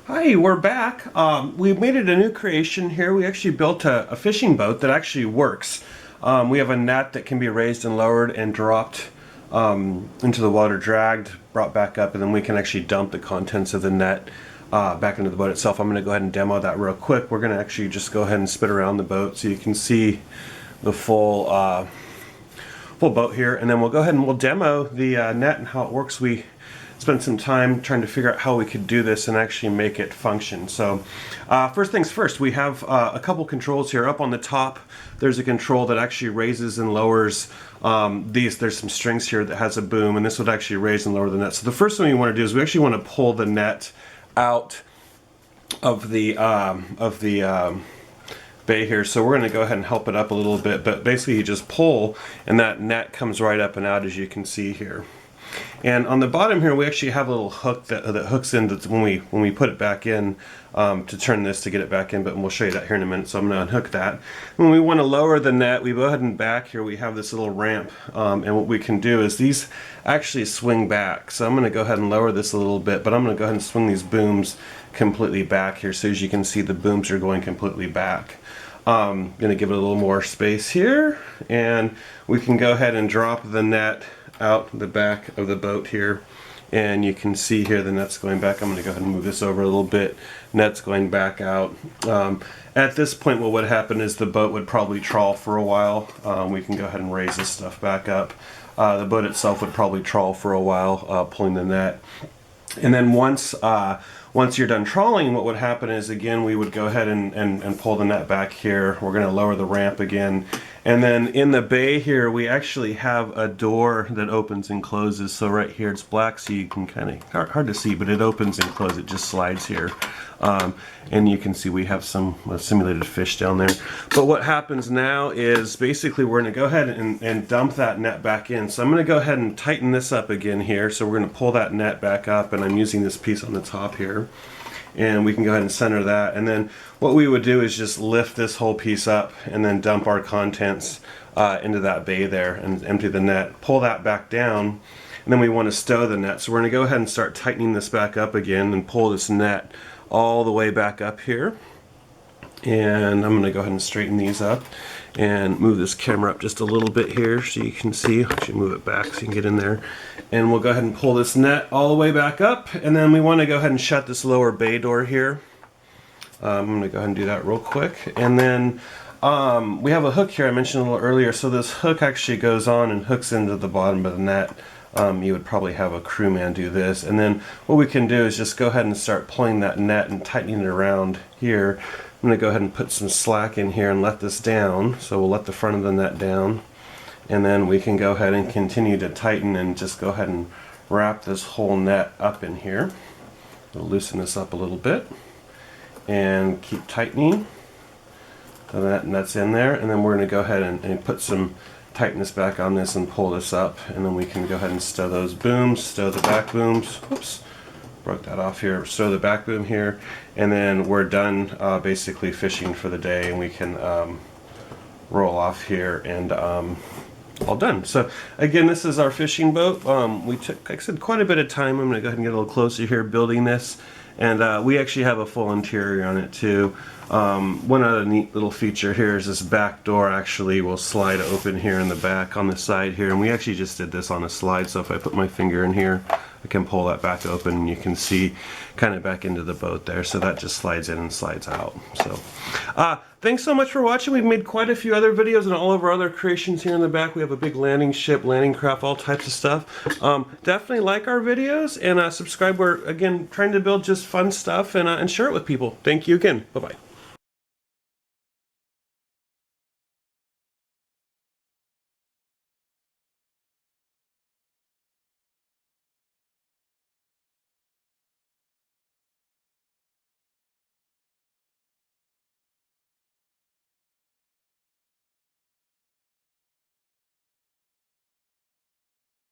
Hi, we're back. We made it a new creation here. We actually built a fishing boat that actually works. We have a net that can be raised and lowered and dropped into the water, dragged, brought back up, and then we can actually dump the contents of the net back into the boat itself. I'm going to go ahead and demo that real quick. We're going to actually just go ahead and spin around the boat so you can see the full boat here, and then we'll go ahead and we'll demo the net and how it works. We spent some time trying to figure out how we could do this and actually make it function. So first things first, we have a couple controls here. Up on the top there's a control that actually raises and lowers there's some strings here that has a boom, and this would actually raise and lower the net. So the first thing we want to do is we actually want to pull the net out of the bay here. So we're going to go ahead and help it up a little bit, but basically you just pull and that net comes right up and out, as you can see here. And on the bottom here we actually have a little hook that hooks into when we put it back in to turn this to get it back in, but we'll show you that here in a minute. So I'm going to unhook that. When we want to lower the net, we go ahead and back here we have this little ramp, and what we can do is these actually swing back. So I'm going to go ahead and lower this a little bit, but I'm going to go ahead and swing these booms completely back here. So as you can see, the booms are going completely back. Going to give it a little more space here, and we can go ahead and drop the net out the back of the boat here, and you can see here the net's going back. I'm going to go ahead and move this over a little bit. Net's going back out. At this point what would happen is the boat would probably trawl for a while. We can go ahead and raise this stuff back up. The boat itself would probably trawl for a while, pulling the net. And then once you're done trawling, what would happen is, again, we would go ahead and pull the net back here. We're going to lower the ramp again. And then in the bay here, we actually have a door that opens and closes. So right here, it's black, so you can kind of, hard to see, but it opens and closes. It just slides here. And you can see we have some simulated fish down there. But what happens now is basically we're going to go ahead and dump that net back in. So I'm going to go ahead and tighten this up again here. So we're going to pull that net back up, and I'm using this piece on the top here. And we can go ahead and center that. And then what we would do is just lift this whole piece up and then dump our contents into that bay there and empty the net. Pull that back down, and then we want to stow the net. So we're going to go ahead and start tightening this back up again and pull this net all the way back up here. And I'm going to go ahead and straighten these up and move this camera up just a little bit here so you can see. Actually move it back so you can get in there. And we'll go ahead and pull this net all the way back up, and then we want to go ahead and shut this lower bay door here. I'm going to go ahead and do that real quick. And then we have a hook here I mentioned a little earlier. So this hook actually goes on and hooks into the bottom of the net. You would probably have a crewman do this, and then what we can do is just go ahead and start pulling that net and tightening it around here. I'm going to go ahead and put some slack in here and let this down. So we'll let the front of the net down, and then we can go ahead and continue to tighten and just go ahead and wrap this whole net up in here. We'll loosen this up a little bit and keep tightening. So that net's in there, and then we're going to go ahead and put some tightness back on this and pull this up, and then we can go ahead and stow those booms, stow the back booms. Whoops, broke that off here. Stow the back boom here, and then we're done basically fishing for the day, and we can roll off here and all done. So again, this is our fishing boat. We took, like I said, quite a bit of time. I'm going to go ahead and get a little closer here building this, and we actually have a full interior on it too. One other neat little feature here is this back door actually will slide open here in the back on the side here, and we actually just did this on a slide. So if I put my finger in here, I can pull that back open, and you can see kind of back into the boat there. So that just slides in and slides out. So thanks so much for watching. We've made quite a few other videos and all of our other creations here in the back. We have a big landing ship, landing craft, all types of stuff. Definitely like our videos and subscribe. We're, again, trying to build just fun stuff and share it with people. Thank you again. Bye-bye.